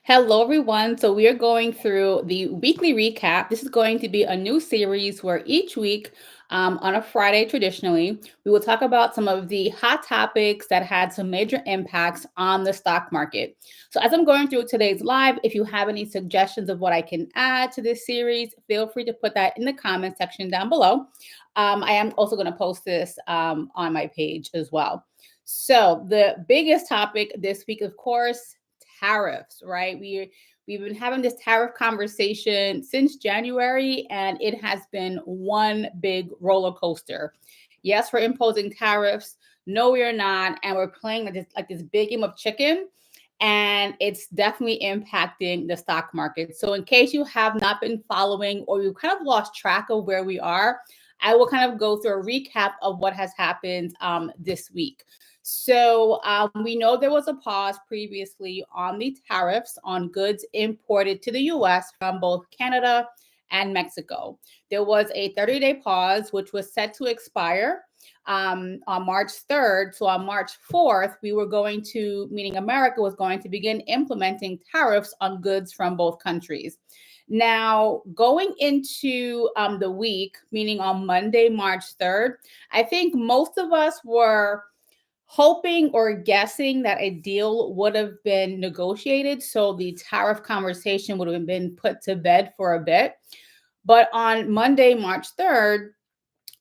Hello, everyone. So, we are going through the weekly recap. This is going to be a new series where each week, on a Friday, traditionally, we will talk about some of the hot topics that had some major impacts on the stock market. So, as I'm going through today's live, if you have any suggestions of what I can add to this series, feel free to put that in the comment section down below. I am also going to post this on my page as well. So, the biggest topic this week, of course, tariffs, right? We've been having this tariff conversation since January, and it has been one big roller coaster. Yes, we're imposing tariffs. No, we're not, and we're playing like this big game of chicken, and it's definitely impacting the stock market. So, in case you have not been following or you kind of lost track of where we are, I will kind of go through a recap of what has happened this week. So we know there was a pause previously on the tariffs on goods imported to the US from both Canada and Mexico. There was a 30-day pause, which was set to expire on March 3rd. So on March 4th, meaning America was going to begin implementing tariffs on goods from both countries. Now, going into the week, meaning on Monday, March 3rd, I think most of us were hoping or guessing that a deal would have been negotiated. So the tariff conversation would have been put to bed for a bit. But on Monday, March 3rd,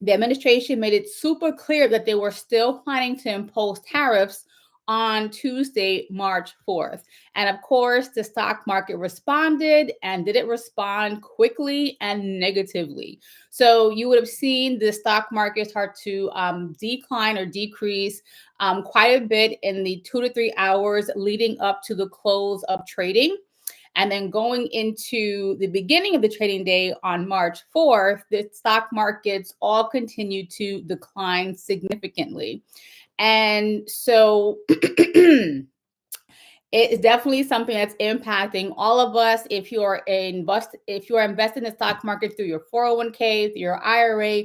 the administration made it super clear that they were still planning to impose tariffs on Tuesday, March 4th. And of course, the stock market responded, and did it respond quickly and negatively? So you would have seen the stock market start to decline or decrease quite a bit in the 2 to 3 hours leading up to the close of trading. And then going into the beginning of the trading day on March 4th, the stock markets all continued to decline significantly. And so it's definitely something that's impacting all of us. If you are invested in the stock market through your 401k, through your IRA,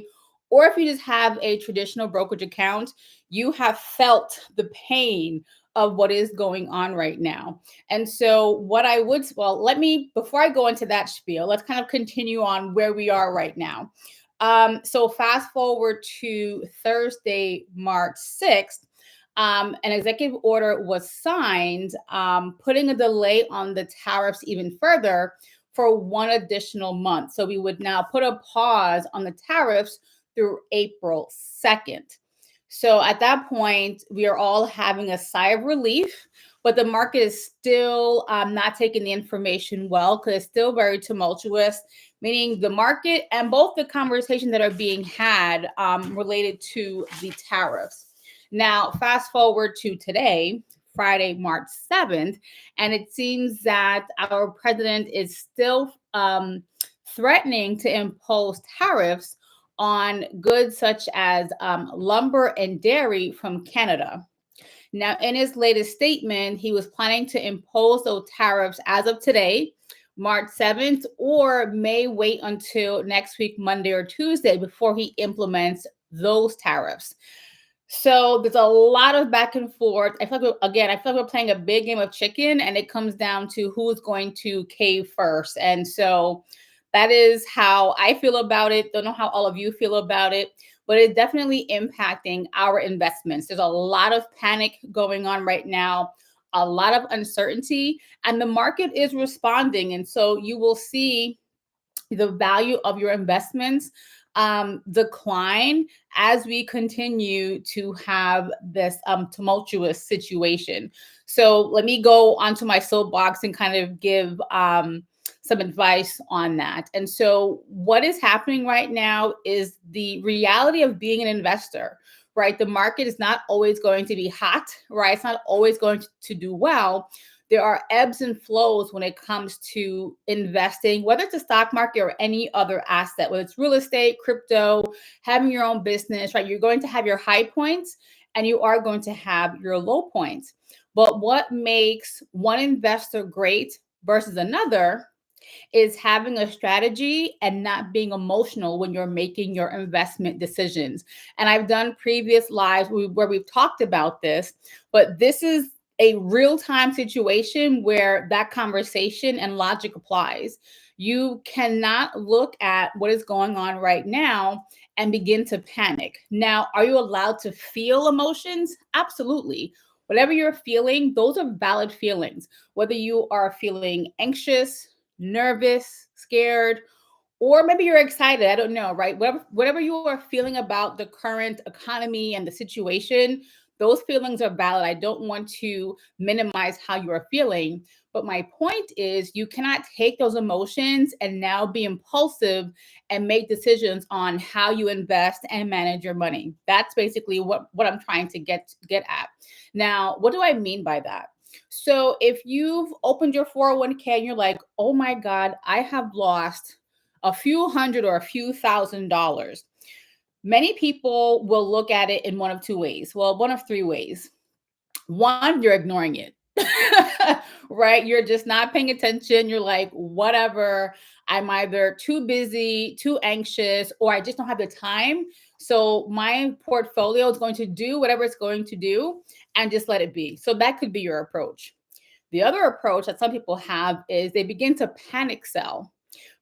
or if you just have a traditional brokerage account, you have felt the pain of what is going on right now. And so let me, before I go into that spiel, let's kind of continue on where we are right now. So fast forward to Thursday, March 6th. An executive order was signed, putting a delay on the tariffs even further for one additional month. So we would now put a pause on the tariffs through April 2nd. So at that point, we are all having a sigh of relief, but the market is still not taking the information well because it's still very tumultuous, meaning the market and both the conversations that are being had related to the tariffs. Now, fast forward to today, Friday, March 7th, and it seems that our president is still threatening to impose tariffs on goods such as lumber and dairy from Canada. Now, in his latest statement, he was planning to impose those tariffs as of today, March 7th, or may wait until next week, Monday or Tuesday, before he implements those tariffs. So there's a lot of back and forth. I feel like we're playing a big game of chicken, and it comes down to who's going to cave first. And so that is how I feel about it. Don't know how all of you feel about it, but it's definitely impacting our investments. There's a lot of panic going on right now, a lot of uncertainty, and the market is responding. And so you will see the value of your investments decline as we continue to have this tumultuous situation. So let me go onto my soapbox and kind of give some advice on that. And so what is happening right now is the reality of being an investor, right? The market is not always going to be hot, right? It's not always going to do well. There are ebbs and flows when it comes to investing, whether it's the stock market or any other asset, whether it's real estate, crypto, having your own business, right? You're going to have your high points and you are going to have your low points. But what makes one investor great versus another is having a strategy and not being emotional when you're making your investment decisions. And I've done previous lives where we've talked about this, but this is a real-time situation where that conversation and logic applies. You cannot look at what is going on right now and begin to panic. Now, are you allowed to feel emotions? Absolutely. Whatever you're feeling, those are valid feelings. Whether you are feeling anxious, nervous, scared, or maybe you're excited, I don't know, right? Whatever you are feeling about the current economy and the situation, those feelings are valid. I don't want to minimize how you are feeling, but my point is you cannot take those emotions and now be impulsive and make decisions on how you invest and manage your money. That's basically what I'm trying to get at. Now, what do I mean by that? So if you've opened your 401k and you're like, oh my God, I have lost a few hundred or a few $1,000s. Many people will look at it in one of two ways. Well, one of three ways. One, you're ignoring it. Right? You're just not paying attention. You're like, whatever. I'm either too busy, too anxious, or I just don't have the time. So my portfolio is going to do whatever it's going to do and just let it be. So that could be your approach. The other approach that some people have is they begin to panic sell,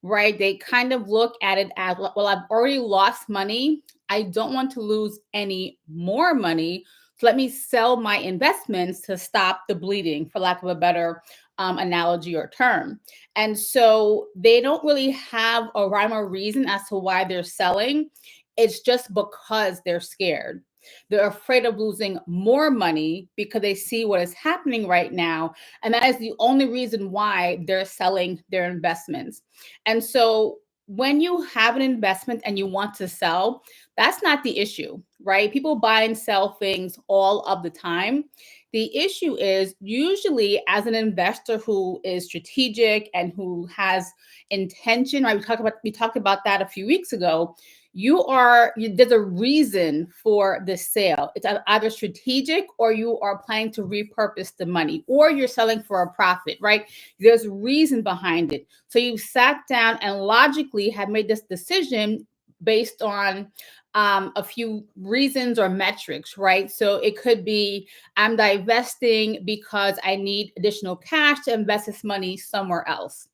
right? They kind of look at it as, well, I've already lost money. I don't want to lose any more money. So let me sell my investments to stop the bleeding, for lack of a better analogy or term. And so they don't really have a rhyme or reason as to why they're selling. It's just because they're scared. They're afraid of losing more money because they see what is happening right now. And that is the only reason why they're selling their investments. And so when you have an investment and you want to sell, that's not the issue, right? People buy and sell things all of the time. The issue is usually as an investor who is strategic and who has intention, right? We talked about that a few weeks ago. There's a reason for the sale. It's either strategic or you are planning to repurpose the money or you're selling for a profit, right? There's reason behind it. So you've sat down and logically have made this decision based on a few reasons or metrics, right? So it could be I'm divesting because I need additional cash to invest this money somewhere else,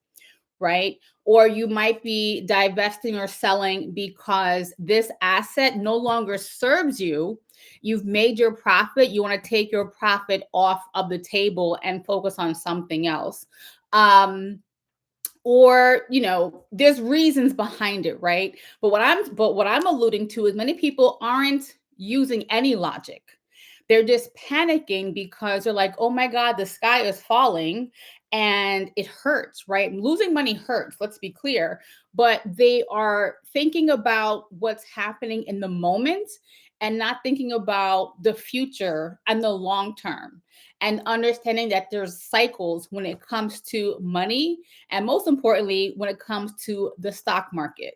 right? Or you might be divesting or selling because this asset no longer serves you. You've made your profit. You want to take your profit off of the table and focus on something else. Or there's reasons behind it, right? But what I'm alluding to is many people aren't using any logic. They're just panicking because they're like, oh my God, the sky is falling and it hurts, right? Losing money hurts, let's be clear. But they are thinking about what's happening in the moment and not thinking about the future and the long term, and understanding that there's cycles when it comes to money, and most importantly, when it comes to the stock market,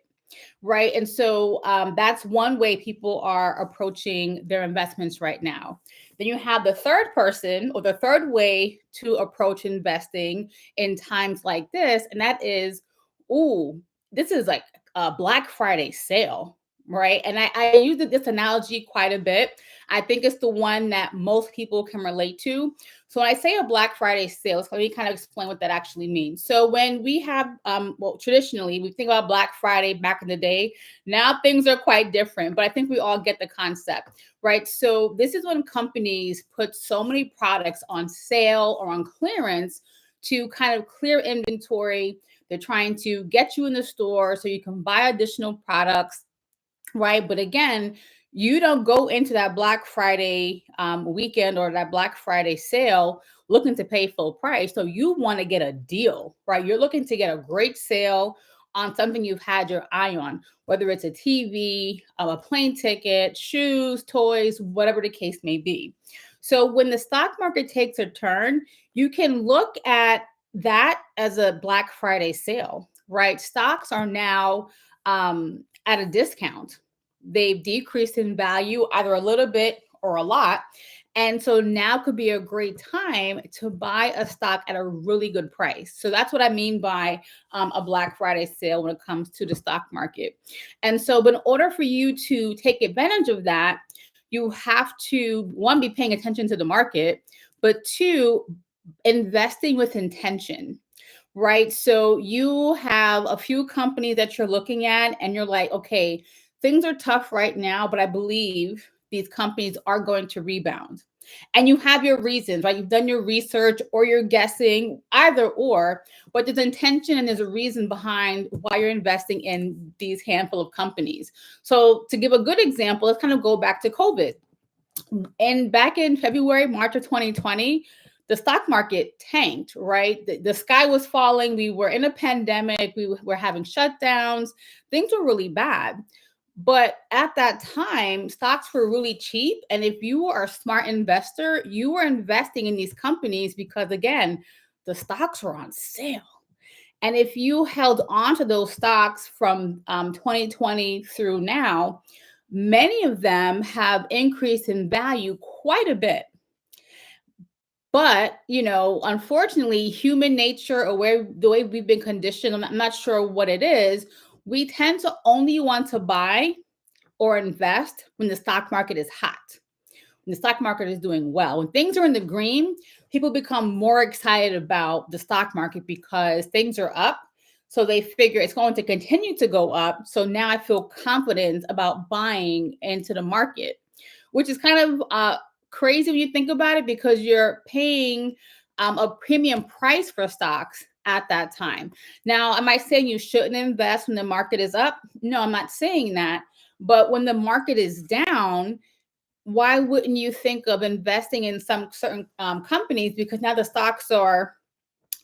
right? And so that's one way people are approaching their investments right now. Then you have the third person or the third way to approach investing in times like this, and that is, ooh, this is like a Black Friday sale, right? And I use this analogy quite a bit. I think it's the one that most people can relate to. So when I say a Black Friday sales, let me kind of explain what that actually means. So when we have, well, traditionally, we think about Black Friday back in the day. Now things are quite different, but I think we all get the concept, right? So this is when companies put so many products on sale or on clearance to kind of clear inventory. They're trying to get you in the store so you can buy additional products, right? But again, you don't go into that Black Friday weekend or that Black Friday sale looking to pay full price. So you want to get a deal, right? You're looking to get a great sale on something you've had your eye on, whether it's a TV, a plane ticket, shoes, toys, whatever the case may be. So when the stock market takes a turn, you can look at that as a Black Friday sale, right? Stocks are now at a discount. They've decreased in value either a little bit or a lot. And so now could be a great time to buy a stock at a really good price. So that's what I mean by a Black Friday sale when it comes to the stock market. And so, but in order for you to take advantage of that, you have to, one, be paying attention to the market, but two, investing with intention, right? So you have a few companies that you're looking at and you're like, okay, things are tough right now, but I believe these companies are going to rebound. And you have your reasons, right? You've done your research or you're guessing, either or, but there's intention and there's a reason behind why you're investing in these handful of companies. So to give a good example, let's kind of go back to COVID. And back in February, March of 2020, the stock market tanked, right? The sky was falling. We were in a pandemic. We were having shutdowns. Things were really bad. But at that time, stocks were really cheap. And if you were a smart investor, you were investing in these companies because, again, the stocks were on sale. And if you held on to those stocks from 2020 through now, many of them have increased in value quite a bit. But, unfortunately, human nature or the way we've been conditioned, I'm not sure what it is, we tend to only want to buy or invest when the stock market is hot, when the stock market is doing well. When things are in the green, people become more excited about the stock market because things are up. So they figure it's going to continue to go up. So now I feel confident about buying into the market, which is kind of crazy when you think about it because you're paying a premium price for stocks at that time. Now, am I saying you shouldn't invest when the market is up? No, I'm not saying that. But when the market is down, why wouldn't you think of investing in some certain companies? Because now the stocks are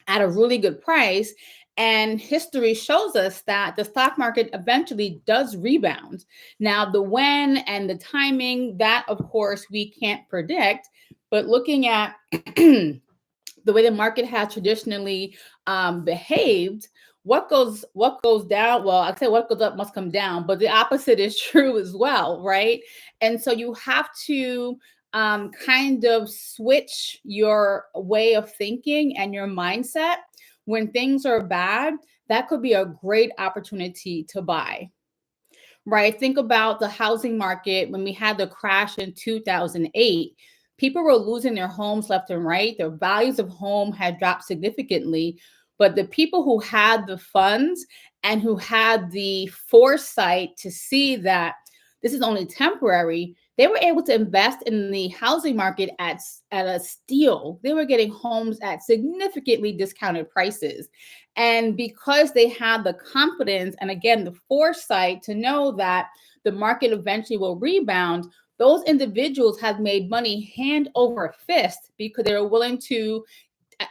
at a really good price. And history shows us that the stock market eventually does rebound. Now, the when and the timing, that of course we can't predict. But looking at the way the market has traditionally behaved, what goes down, well, I say what goes up must come down, but the opposite is true as well, right? And so you have to kind of switch your way of thinking and your mindset. When things are bad, that could be a great opportunity to buy, right? Think about the housing market when we had the crash in 2008. People were losing their homes left and right. Their values of home had dropped significantly. But the people who had the funds and who had the foresight to see that this is only temporary, they were able to invest in the housing market at a steal. They were getting homes at significantly discounted prices. And because they had the confidence and, again, the foresight to know that the market eventually will rebound, those individuals have made money hand over fist because they're willing to,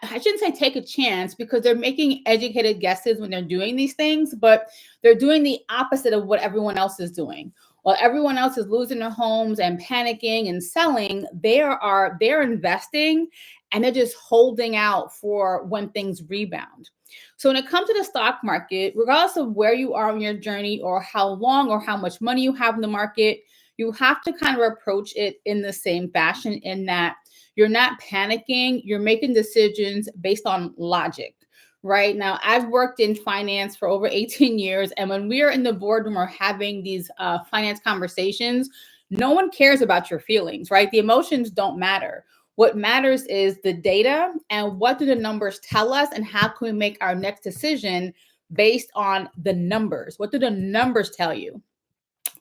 I shouldn't say take a chance, because they're making educated guesses when they're doing these things, but they're doing the opposite of what everyone else is doing. While everyone else is losing their homes and panicking and selling, they're investing and they're just holding out for when things rebound. So when it comes to the stock market, regardless of where you are in your journey or how long or how much money you have in the market, you have to kind of approach it in the same fashion, in that you're not panicking, you're making decisions based on logic. Right now, I've worked in finance for over 18 years. And when we are in the boardroom or having these finance conversations, no one cares about your feelings, right? The emotions don't matter. What matters is the data and what do the numbers tell us, and how can we make our next decision based on the numbers? What do the numbers tell you?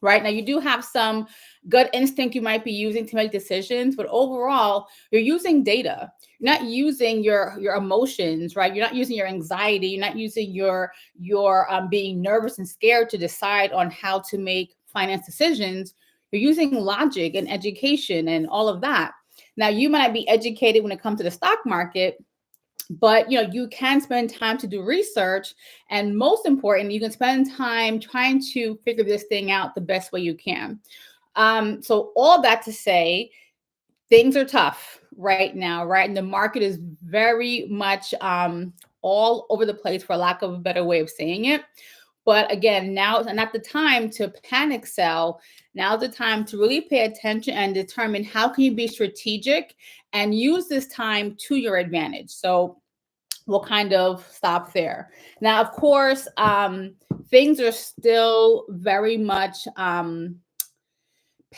Right now, you do have some gut instinct you might be using to make decisions, but overall, you're using data. You're not using your emotions, right? You're not using your anxiety. You're not using your being nervous and scared to decide on how to make finance decisions. You're using logic and education and all of that. Now, you might not be educated when it comes to the stock market, but you can spend time to do research, and most important, you can spend time trying to figure this thing out the best way you can. So all that to say, things are tough right now, right? And the market is very much all over the place, for lack of a better way of saying it. But again, now is not the time to panic sell. Now's the time to really pay attention and determine how can you be strategic and use this time to your advantage. So we'll kind of stop there. Now, of course, things are still very much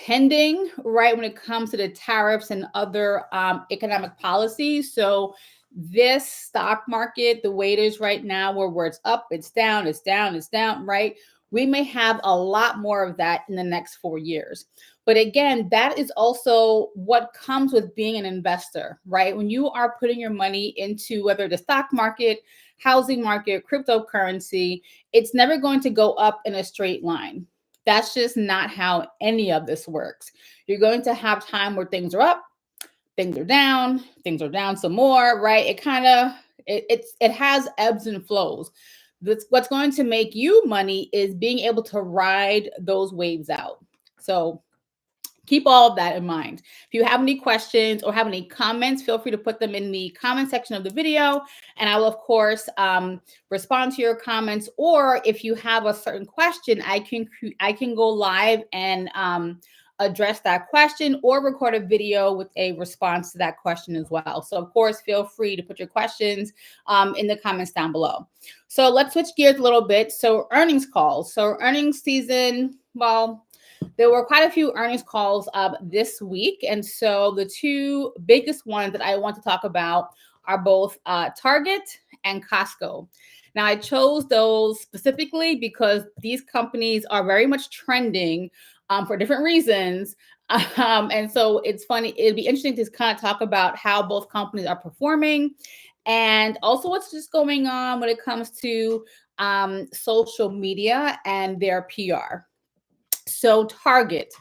pending, right, when it comes to the tariffs and other economic policies. So this stock market, the way it is right now, where it's up, it's down, it's down, it's down, right? We may have a lot more of that in the next 4 years. But again, that is also what comes with being an investor, right? When you are putting your money into whether the stock market, housing market, cryptocurrency, it's never going to go up in a straight line. That's just not how any of this works. You're going to have time where things are up, things are down some more, right? It kind of it has ebbs and flows. What's going to make you money is being able to ride those waves out. So keep all of that in mind. If you have any questions or have any comments, feel free to put them in the comment section of the video, and I will, of course, respond to your comments. Or if you have a certain question, I can go live and address that question or record a video with a response to that question as well. So, of course, feel free to put your questions in the comments down below. So let's switch gears a little bit. So earnings calls. So earnings season, well, there were quite a few earnings calls this week. And so the two biggest ones that I want to talk about are both Target and Costco. Now, I chose those specifically because these companies are very much trending for different reasons. And so it's funny, it'd be interesting to kind of talk about how both companies are performing and also what's just going on when it comes to social media and their PR. So Target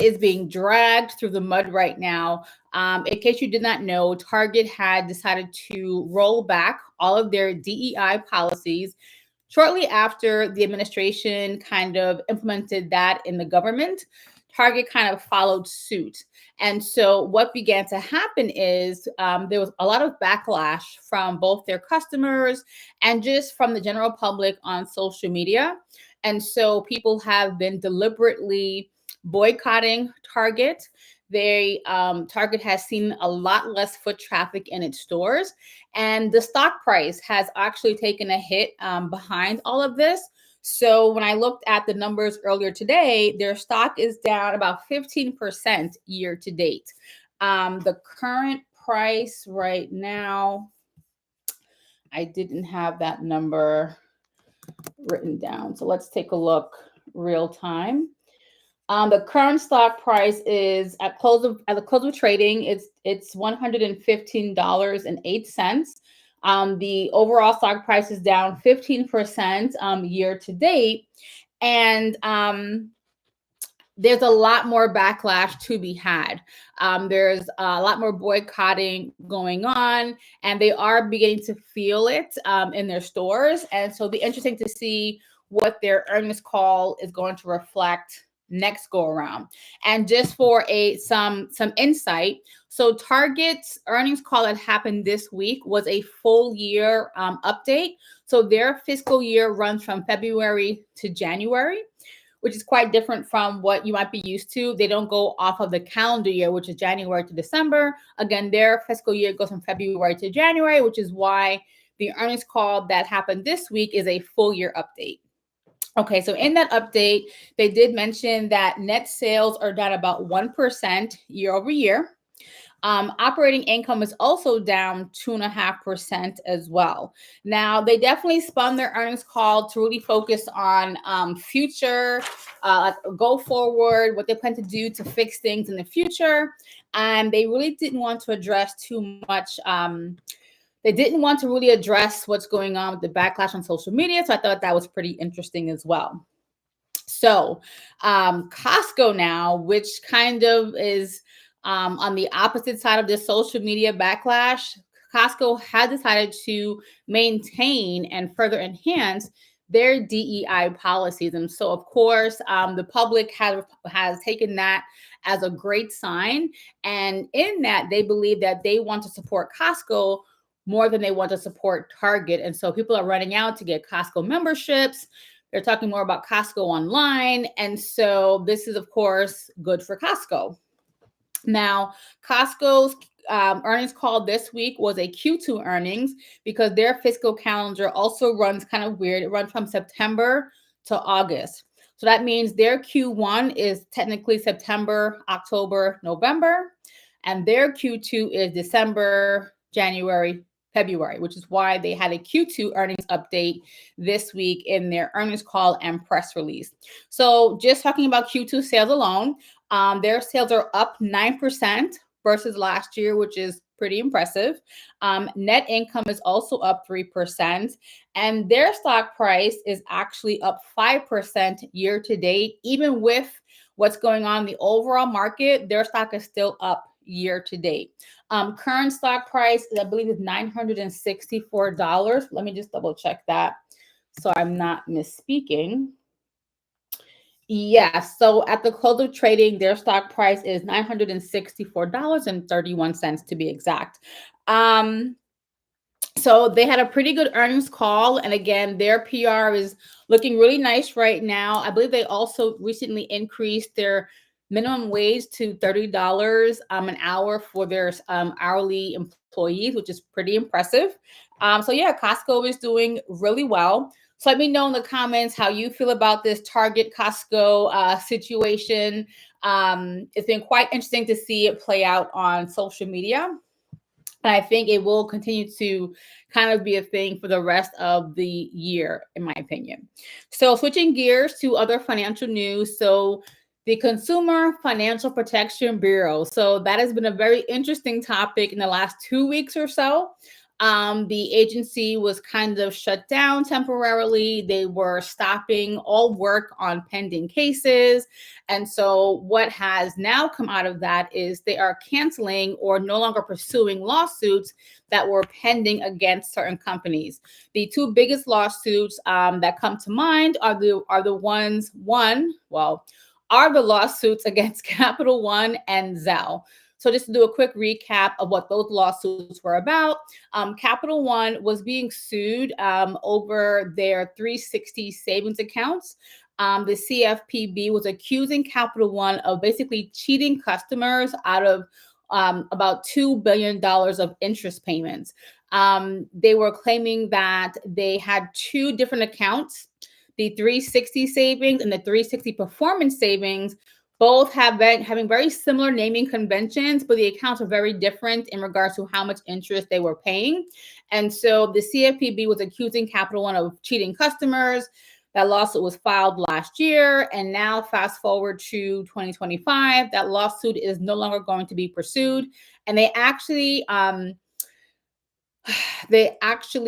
is being dragged through the mud right now. In case you did not know, Target had decided to roll back all of their DEI policies shortly after the administration kind of implemented that in the government. Target kind of followed suit. And so what began to happen is there was a lot of backlash from both their customers and just from the general public on social media. And so people have been deliberately boycotting Target. Target has seen a lot less foot traffic in its stores, and the stock price has actually taken a hit behind all of this. So when I looked at the numbers earlier today, their stock is down about 15% year to date. The current price right now, I didn't have that number written down. So let's take a look real time. The current stock price is at the close of trading. It's $115.08. The overall stock price is down 15% year to date, and there's a lot more backlash to be had. There's a lot more boycotting going on, and they are beginning to feel it in their stores. And so it'll be interesting to see what their earnings call is going to reflect next go around. And just for some insight, so Target's earnings call that happened this week was a full year update. So their fiscal year runs from February to January, which is quite different from what you might be used to. They don't go off of the calendar year, which is January to December. Again, their fiscal year goes from February to January, which is why the earnings call that happened this week is a full year update. Okay, so in that update, they did mention that net sales are down about 1% year over year. Operating income is also down 2.5% as well. Now, they definitely spun their earnings call to really focus on future, go forward, what they plan to do to fix things in the future. And they really didn't want to address too much. They didn't want to really address what's going on with the backlash on social media. So I thought that was pretty interesting as well. So Costco now, which kind of is on the opposite side of this social media backlash, Costco has decided to maintain and further enhance their DEI policies. And so, of course, the public has taken that as a great sign. And in that, they believe that they want to support Costco more than they want to support Target. And so people are running out to get Costco memberships. They're talking more about Costco online. And so this is, of course, good for Costco. Now, Costco's earnings call this week was a Q2 earnings because their fiscal calendar also runs kind of weird. It runs from September to August. So that means their Q1 is technically September, October, November, and their Q2 is December, January, February, which is why they had a Q2 earnings update this week in their earnings call and press release. So just talking about Q2 sales alone, their sales are up 9% versus last year, which is pretty impressive. Net income is also up 3%, and their stock price is actually up 5% year to date. Even with what's going on in the overall market, their stock is still up year to date. Current stock price, I believe, is $964. Let me just double check that so I'm not misspeaking. Yes. So at the close of trading, their stock price is $964.31 to be exact. So they had a pretty good earnings call. And again, their PR is looking really nice right now. I believe they also recently increased their minimum wage to $30 an hour for their hourly employees, which is pretty impressive. So yeah, Costco is doing really well. So let me know in the comments how you feel about this Target Costco situation. It's been quite interesting to see it play out on social media. And I think it will continue to kind of be a thing for the rest of the year, in my opinion. So switching gears to other financial news. So the Consumer Financial Protection Bureau. So that has been a very interesting topic in the last 2 weeks or so. The agency was kind of shut down temporarily. They were stopping all work on pending cases. And so what has now come out of that is they are canceling or no longer pursuing lawsuits that were pending against certain companies. The two biggest lawsuits that come to mind are the lawsuits against Capital One and Zelle. So just to do a quick recap of what those lawsuits were about, Capital One was being sued over their 360 savings accounts. The CFPB was accusing Capital One of basically cheating customers out of about $2 billion of interest payments. They were claiming that they had two different accounts, the 360 savings and the 360 performance savings. Both have been having very similar naming conventions, but the accounts are very different in regards to how much interest they were paying. And so the CFPB was accusing Capital One of cheating customers. That lawsuit was filed last year. And now fast forward to 2025, that lawsuit is no longer going to be pursued. And they actually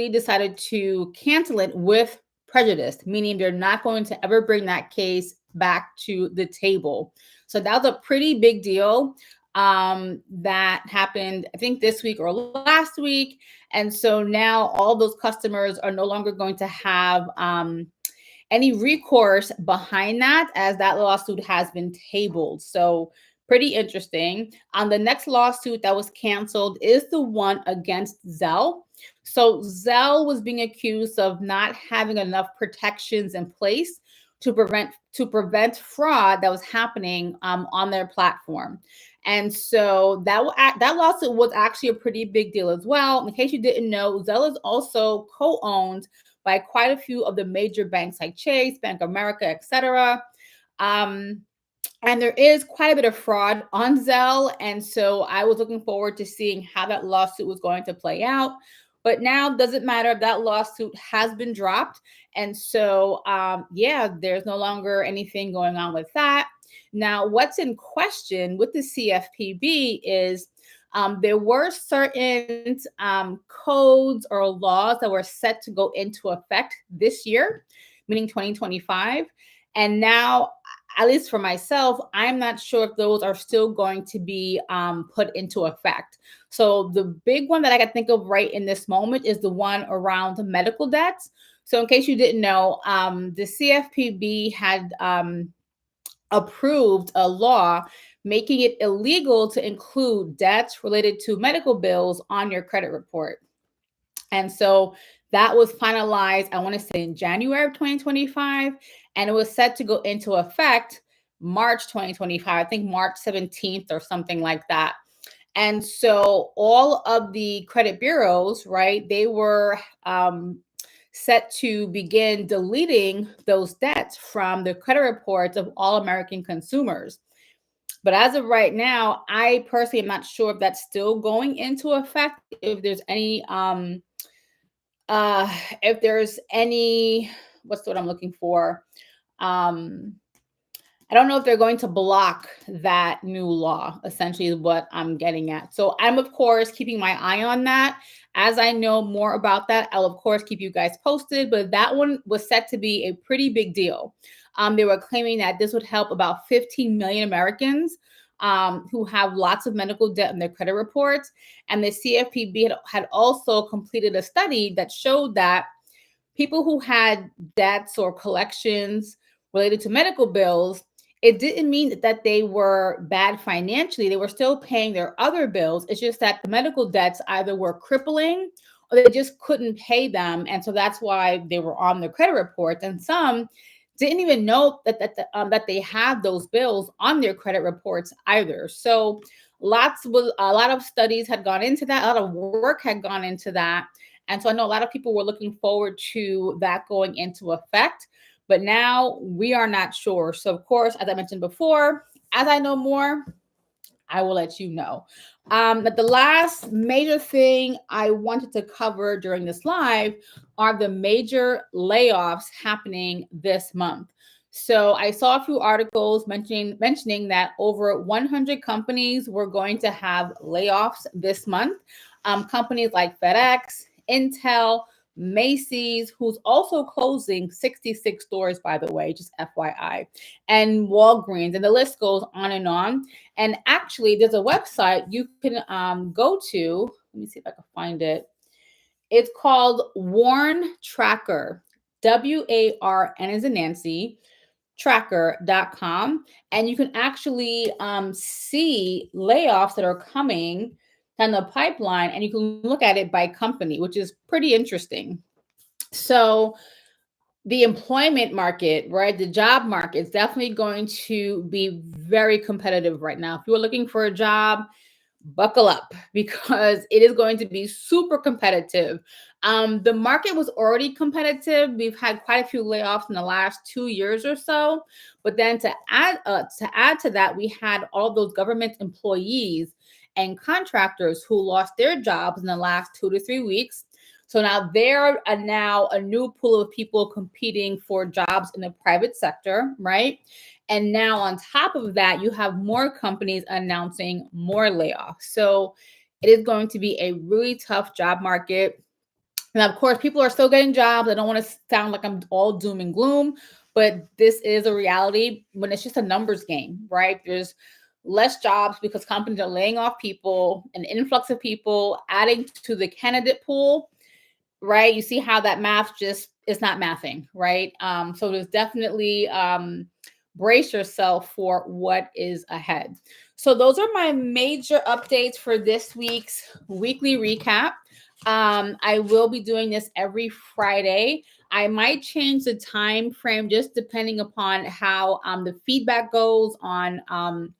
decided to cancel it with prejudice, meaning they're not going to ever bring that case back to the table. So that was a pretty big deal that happened, I think, this week or last week. And so now all those customers are no longer going to have any recourse behind that, as that lawsuit has been tabled. So pretty interesting. The next lawsuit that was canceled is the one against Zelle. So Zelle was being accused of not having enough protections in place to prevent fraud that was happening on their platform. And so that lawsuit was actually a pretty big deal as well. In case you didn't know, Zelle is also co-owned by quite a few of the major banks like Chase, Bank of America, etc. And there is quite a bit of fraud on Zelle. And so I was looking forward to seeing how that lawsuit was going to play out. But now it doesn't matter. That lawsuit has been dropped. And so, there's no longer anything going on with that. Now, what's in question with the CFPB is there were certain codes or laws that were set to go into effect this year, meaning 2025. And now, at least for myself, I'm not sure if those are still going to be put into effect. So the big one that I can think of right in this moment is the one around medical debts. So in case you didn't know, the CFPB had approved a law making it illegal to include debts related to medical bills on your credit report. And so that was finalized, I want to say, in January of 2025, and it was set to go into effect March 2025, I think March 17th or something like that. And so all of the credit bureaus, right, they were set to begin deleting those debts. debts from the credit reports of all American consumers. But as of right now, I personally am not sure if that's still going into effect, if there's any uh if there's any what's the word I'm looking for? Um I don't know if they're going to block that new law, essentially, is what I'm getting at. So I'm, of course, keeping my eye on that. As I know more about that, I'll, of course, keep you guys posted. But that one was set to be a pretty big deal. They were claiming that this would help about 15 million Americans who have lots of medical debt in their credit reports. And the CFPB had also completed a study that showed that people who had debts or collections related to medical bills, it didn't mean that they were bad financially. They were still paying their other bills. It's just that the medical debts either were crippling or they just couldn't pay them. And so that's why they were on the credit reports. And some didn't even know that they had those bills on their credit reports either. So a lot of studies had gone into that. A lot of work had gone into that. And so I know a lot of people were looking forward to that going into effect, but now we are not sure. So, of course, as I mentioned before, as I know more, I will let you know. But the last major thing I wanted to cover during this live are the major layoffs happening this month. So I saw a few articles mentioning that over 100 companies were going to have layoffs this month. Companies like FedEx, Intel, Macy's, who's also closing 66 stores, by the way, just FYI, and Walgreens, and the list goes on and on. And actually, there's a website you can go to. Let me see if I can find it. It's called Warn Tracker, WARN as in Nancy, tracker.com. And you can actually see layoffs that are coming down the pipeline, and you can look at it by company, which is pretty interesting. So the employment market, right? The job market is definitely going to be very competitive right now. If you're looking for a job, buckle up because it is going to be super competitive. The market was already competitive. We've had quite a few layoffs in the last 2 years or so. But then to add to that, we had all those government employees and contractors who lost their jobs in the last 2 to 3 weeks. So now there are now a new pool of people competing for jobs in the private sector, right? And now on top of that, you have more companies announcing more layoffs. So it is going to be a really tough job market. And of course, people are still getting jobs. I don't want to sound like I'm all doom and gloom, but this is a reality when it's just a numbers game, right? There's less jobs because companies are laying off people, an influx of people, adding to the candidate pool, right? You see how that math just is not mathing, right? So there's definitely brace yourself for what is ahead. So those are my major updates for this week's weekly recap. I will be doing this every Friday. I might change the time frame just depending upon how the feedback goes on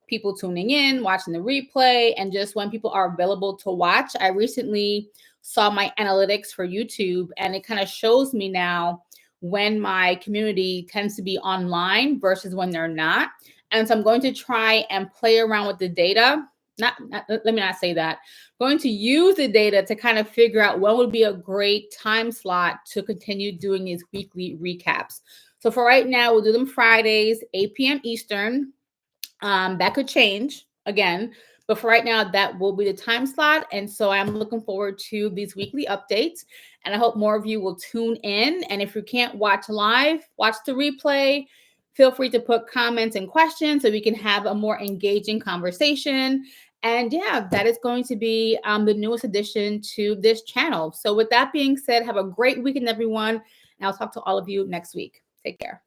people tuning in, watching the replay, and just when people are available to watch. I recently saw my analytics for YouTube, and it kind of shows me now when my community tends to be online versus when they're not. And so I'm going to try and play around with the data. Let me not say that. I'm going to use the data to kind of figure out when would be a great time slot to continue doing these weekly recaps. So for right now, we'll do them Fridays, 8 p.m. Eastern. That could change again, but for right now, that will be the time slot. And so I'm looking forward to these weekly updates. And I hope more of you will tune in. And if you can't watch live, watch the replay. Feel free to put comments and questions so we can have a more engaging conversation. And yeah, that is going to be the newest addition to this channel. So with that being said, have a great weekend, everyone. And I'll talk to all of you next week. Take care.